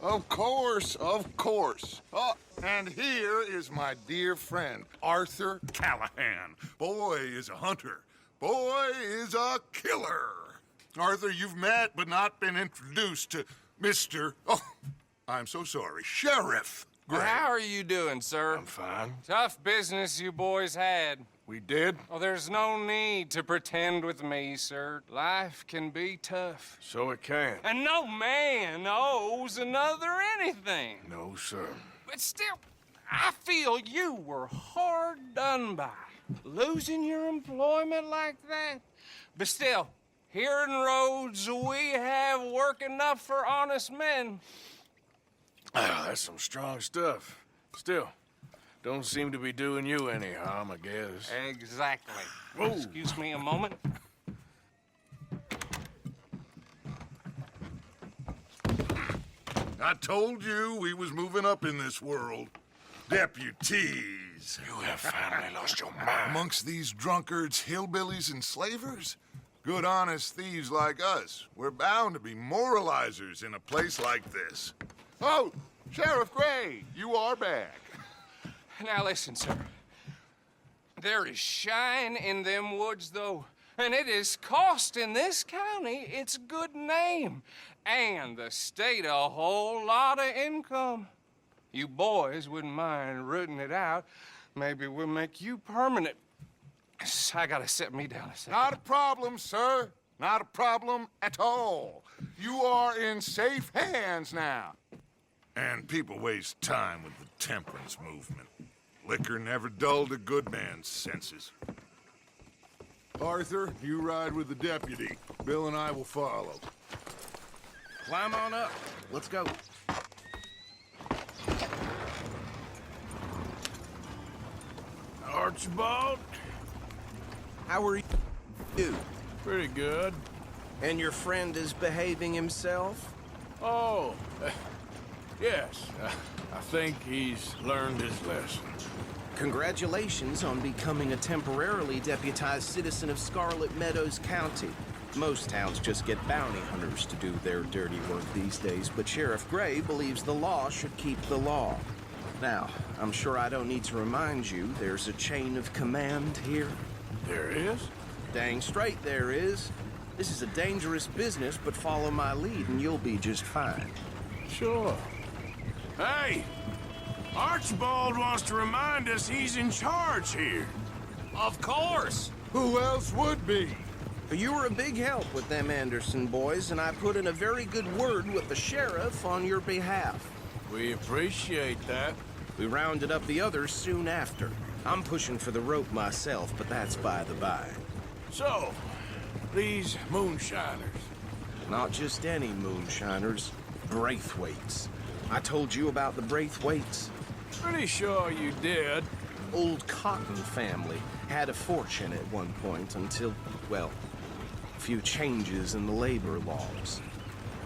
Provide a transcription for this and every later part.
Of course, of course. Oh, and here is my dear friend, Arthur Callahan. Boy is a hunter. Boy is a killer. Arthur, you've met but not been introduced to Mr. Oh, I'm so sorry, Sheriff Gray. How are you doing, sir? I'm fine. Tough business you boys had. We did? Oh, there's no need to pretend with me, sir. Life can be tough. So it can. And no man owes another anything. No, sir. But still, I feel you were hard done by. Losing your employment like that. But still, here in Rhodes, we have work enough for honest men. Ah, that's some strong stuff. Still, don't seem to be doing you any harm, I guess. Exactly. Whoa. Excuse me a moment. I told you we was moving up in this world. Deputies. You have finally lost your mind. Amongst these drunkards, hillbillies, and slavers? Good, honest thieves like us. We're bound to be moralizers in a place like this. Oh, Sheriff Gray, you are back. Now listen, sir. There is shine in them woods, though, and it is costing this county its good name and the state a whole lot of income. You boys wouldn't mind rooting it out. Maybe we'll make you permanent. I gotta sit me down a second. Not a problem, sir. Not a problem at all. You are in safe hands now. And people waste time with the temperance movement. Liquor never dulled a good man's senses. Arthur, you ride with the deputy. Bill and I will follow. Climb on up. Let's go. Archibald? How are you? Pretty good. And your friend is behaving himself? Oh, yes. I think he's learned his lesson. Congratulations on becoming a temporarily deputized citizen of Scarlet Meadows County. Most towns just get bounty hunters to do their dirty work these days, but Sheriff Gray believes the law should keep the law. Now, I'm sure I don't need to remind you there's a chain of command here. There is? Dang straight there is. This is a dangerous business, but follow my lead and you'll be just fine. Sure. Hey! Archibald wants to remind us he's in charge here. Of course. Who else would be? You were a big help with them Anderson boys, and I put in a very good word with the sheriff on your behalf. We appreciate that. We rounded up the others soon after. I'm pushing for the rope myself, but that's by the by. So, these moonshiners. Not just any moonshiners, Braithwaites. I told you about the Braithwaites. Pretty sure you did. Old Cotton family had a fortune at one point until, well, a few changes in the labor laws.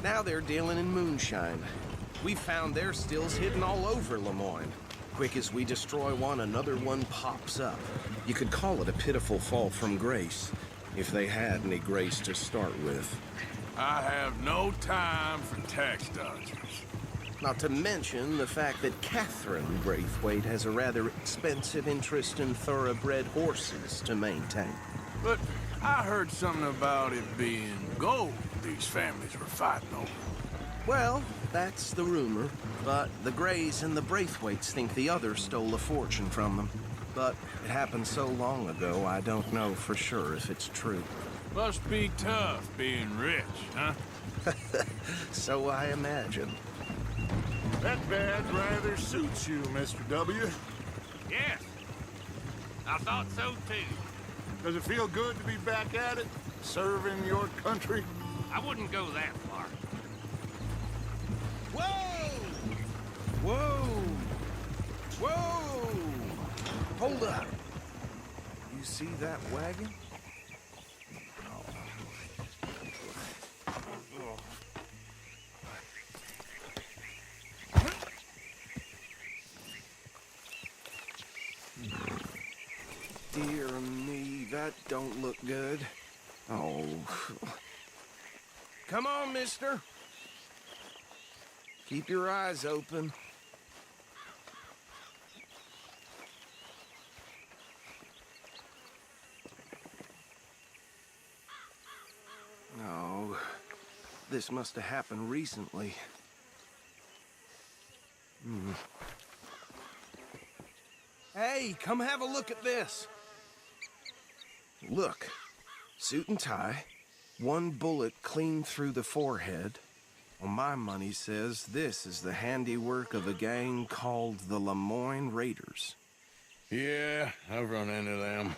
Now they're dealing in moonshine. We found their stills hidden all over Lemoyne. Quick as we destroy one, another one pops up. You could call it a pitiful fall from grace, if they had any grace to start with. I have no time for tax dodgers. Not to mention the fact that Catherine Braithwaite has a rather expensive interest in thoroughbred horses to maintain. But I heard something about it being gold these families were fighting over. Well, that's the rumor, but the Grays and the Braithwaites think the others stole a fortune from them. But it happened so long ago, I don't know for sure if it's true. Must be tough being rich, huh? So I imagine. That badge rather suits you, Mr. W. Yes, I thought so too. Does it feel good to be back at it? Serving your country? I wouldn't go that far. Whoa! Whoa! Whoa! Hold up. You see that wagon? Dear me, that don't look good. Oh. Come on, mister. Keep your eyes open. No, this must have happened recently. Hey, come have a look at this. Look, suit and tie, one bullet clean through the forehead. Well, my money says this is the handiwork of a gang called the Lemoyne Raiders. Yeah, I've run into them.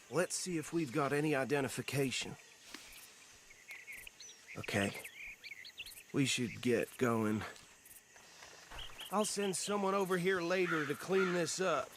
Let's see if we've got any identification. Okay. We should get going. I'll send someone over here later to clean this up.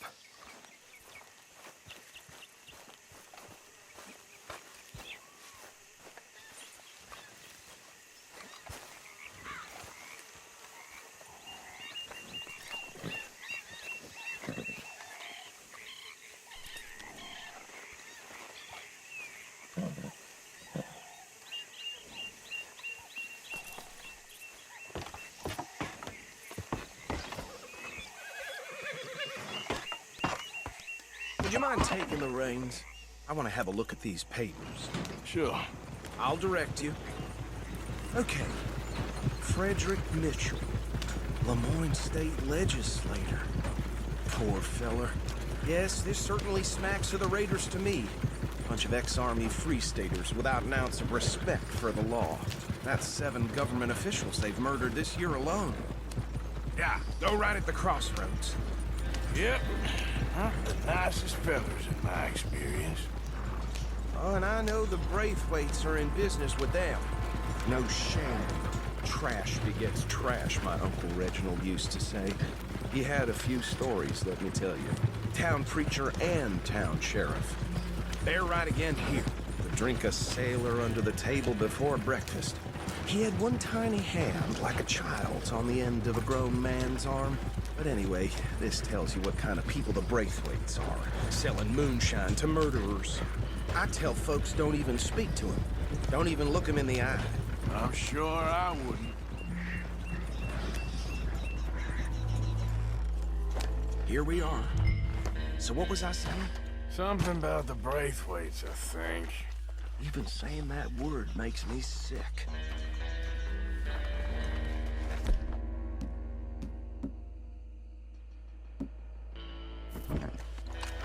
Would you mind taking the reins? I want to have a look at these papers. Sure. I'll direct you. Okay. Frederick Mitchell, Lemoyne State Legislator. Poor feller. Yes, this certainly smacks of the Raiders to me. Bunch of ex-Army Free Staters without an ounce of respect for the law. That's 7 government officials they've murdered this year alone. Yeah, go right at the crossroads. Yep. Huh? The nicest fellas in my experience. Oh, and I know the Braithwaites are in business with them. No shame. Trash begets trash, my Uncle Reginald used to say. He had a few stories, let me tell you. Town preacher and town sheriff. They're right again here. To drink a sailor under the table before breakfast. He had one tiny hand, like a child's, on the end of a grown man's arm. But anyway, this tells you what kind of people the Braithwaites are. Selling moonshine to murderers. I tell folks don't even speak to him. Don't even look him in the eye. I'm sure I wouldn't. Here we are. So what was I saying? Something about the Braithwaites, I think. Even saying that word makes me sick.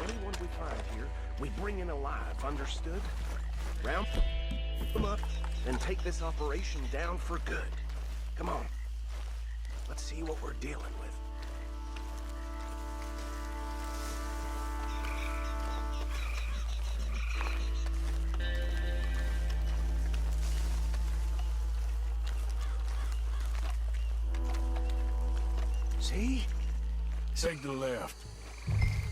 Anyone we find here, we bring in alive, understood? Round them up, and take this operation down for good. Come on. Let's see what we're dealing with. See? Take the left.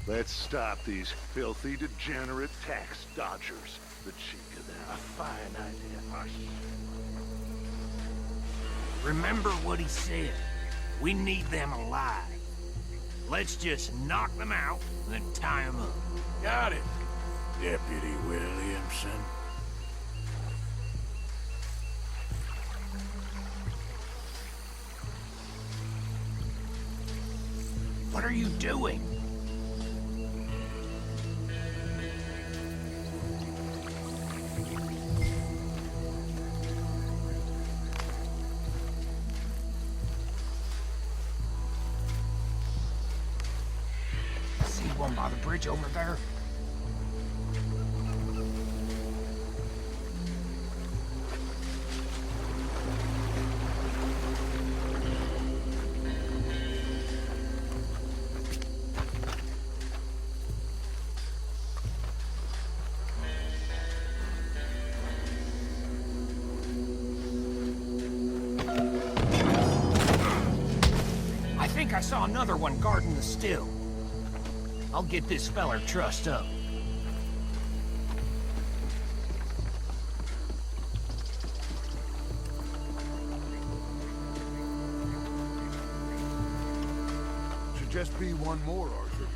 Let's stop these filthy, degenerate tax dodgers. The cheek of them. A fine idea. Remember what he said. We need them alive. Let's just knock them out, then tie them up. Got it, Deputy Williamson. What are you doing? See one by the bridge over there? I think I saw another one guarding the still. I'll get this feller trussed up. Should just be one more, Arthur.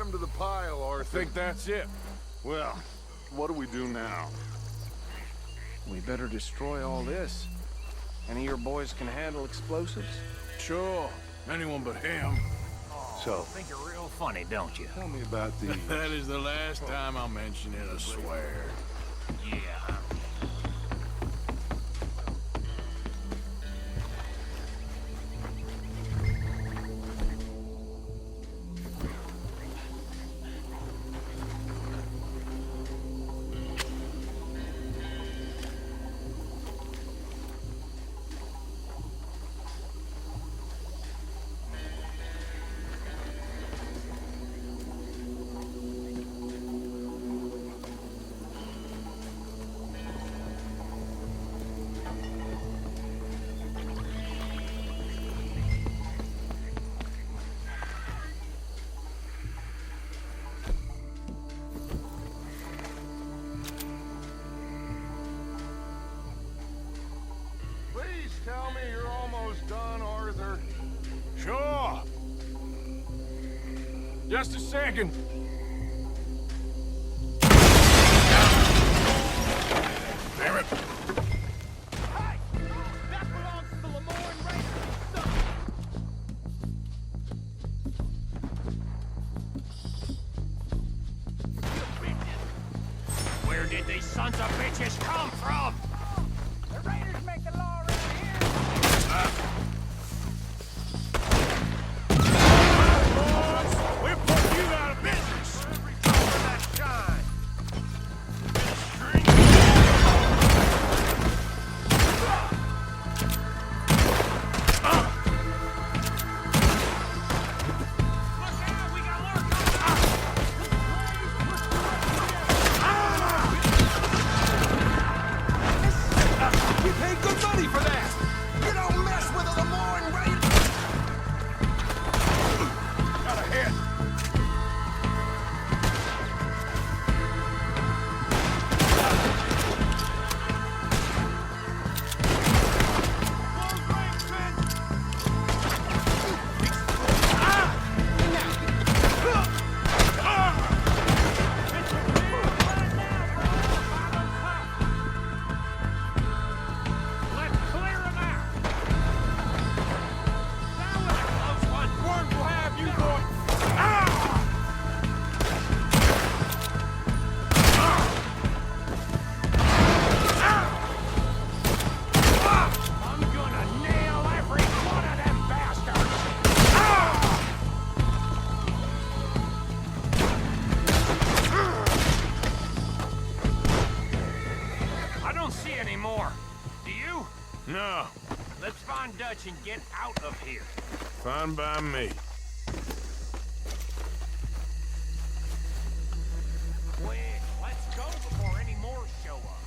them to the pile, I Arthur. think that's it. Well, what do we do now? We better destroy all this. Any of your boys can handle explosives? Sure. Anyone but him. So, Think you're real funny, don't you? tell me about these. That is the last time I'll mention it, I swear. Yeah. Please tell me you're almost done, Arthur. Sure. Just a second. Damn it. Where did these sons of bitches come from? The raiders make the law around here. We put you out of business. Every drop of that shine. Look out, we got more coming. We paid good money for that! You don't mess with a Lemoyne Raider! Got a hit. Let's clear them out. That was a close one. Worm will have you, boy. I'm gonna nail every one of them bastards. I don't see any more. Do you? No. Let's find Dutch and get out of here. Fine by me. Quick, let's go before any more show up.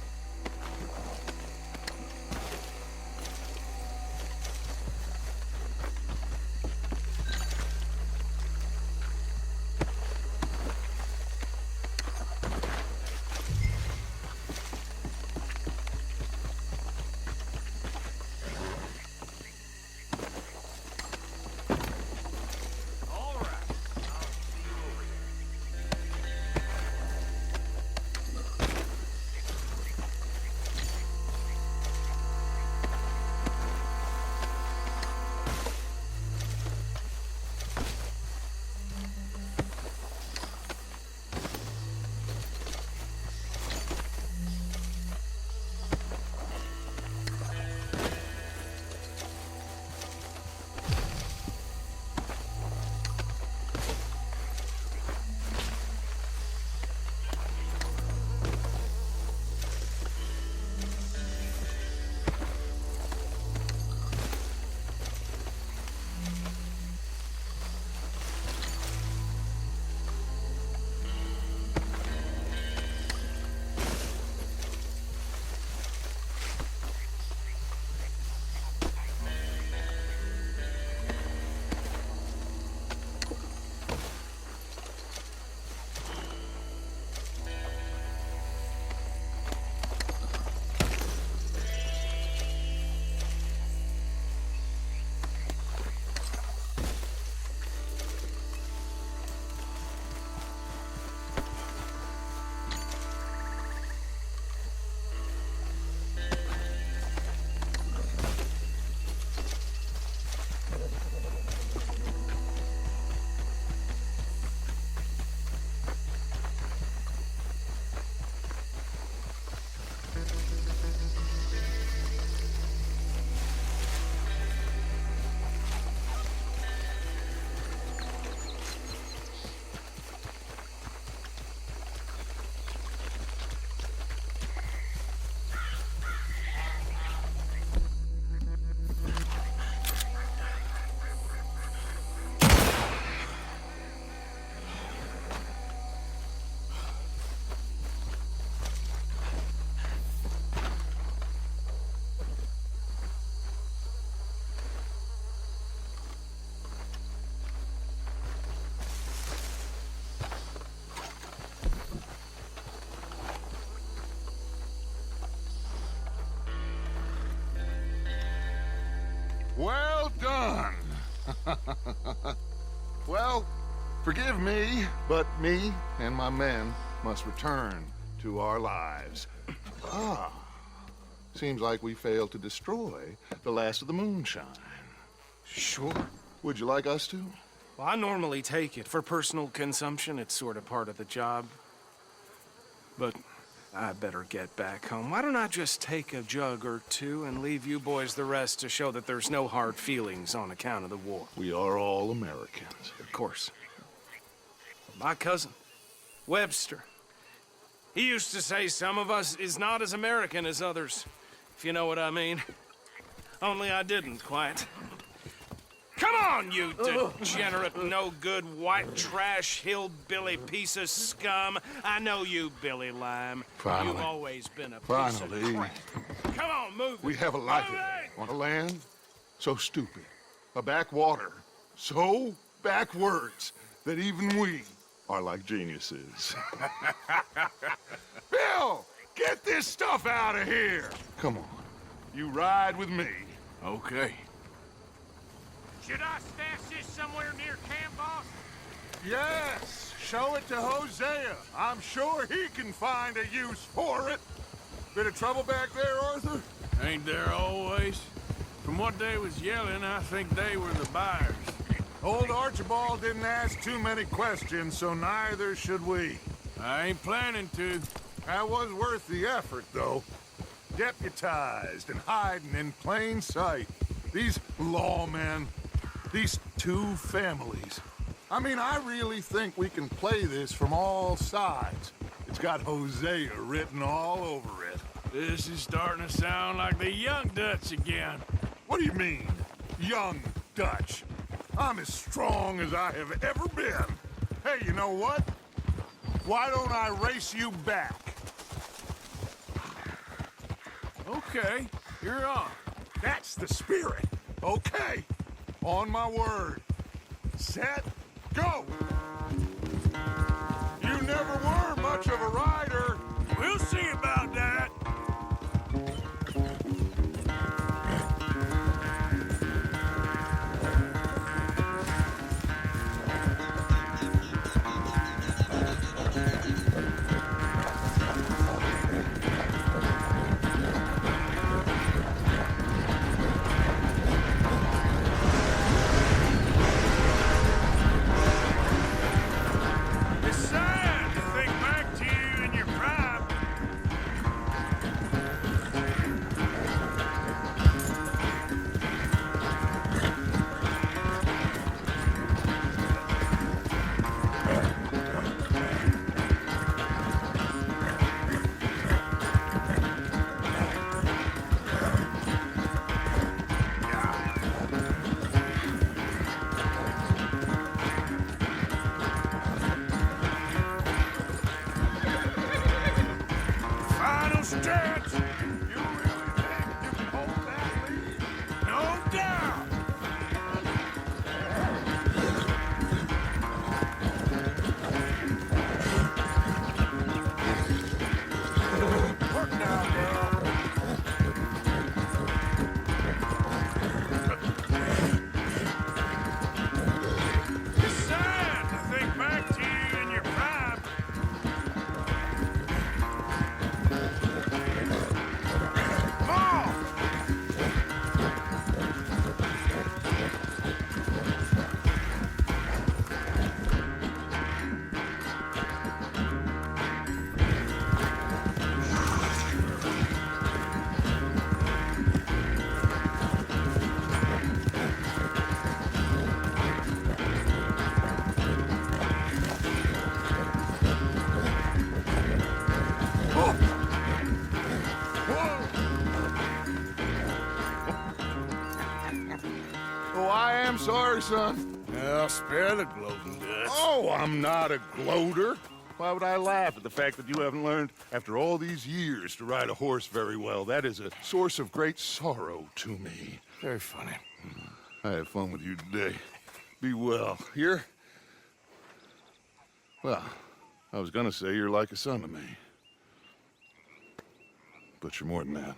done. Well, forgive me, but me and my men must return to our lives. Seems like we failed to destroy the last of the moonshine. Sure. Would you like us to? Well, I normally take it. For personal consumption, it's sort of part of the job. But I better get back home. Why don't I just take a jug or two and leave you boys the rest to show that there's no hard feelings on account of the war? We are all Americans. Of course. My cousin, Webster, he used to say some of us is not as American as others, if you know what I mean. Only I didn't quite. Come on, you degenerate, no-good, white trash, hillbilly piece of scum. I know you, Billy Lime. Finally. You've always been a piece Finally. of crap. Come on, move We it. have a life Move here. it. On a land so stupid, a backwater so backwards that even we are like geniuses. Bill, get this stuff out of here. Come on, you ride with me. Okay. Should I stash this somewhere near camp, boss? Yes, show it to Hosea. I'm sure he can find a use for it. Bit of trouble back there, Arthur? Ain't there always? From what they was yelling, I think they were the buyers. Old Archibald didn't ask too many questions, so neither should we. I ain't planning to. That was worth the effort, though. Deputized and hiding in plain sight. These lawmen, these two families. I mean, I really think we can play this from all sides. It's got Hosea written all over it. This is starting to sound like the Young Dutch again. What do you mean, young Dutch? I'm as strong as I have ever been. Hey, you know what? Why don't I race you back? Okay, you're on. That's the spirit. Okay. On my word. Set, go! You never were much of a rider. We'll see about that. It's sad to think back to you in your prime. Final stretch. You really think you can hold that lead? No doubt. Work now, girl. It's sad to think back to you in your prime. Come on. Oh, I am sorry, son. Well, spare the gloating guts. Oh, I'm not a gloater. Why would I laugh at the fact that you haven't learned, after all these years, to ride a horse very well? That is a source of great sorrow to me. Very funny. I had fun with you today. Be well. Here? Well, I was gonna say you're like a son to me. But you're more than that.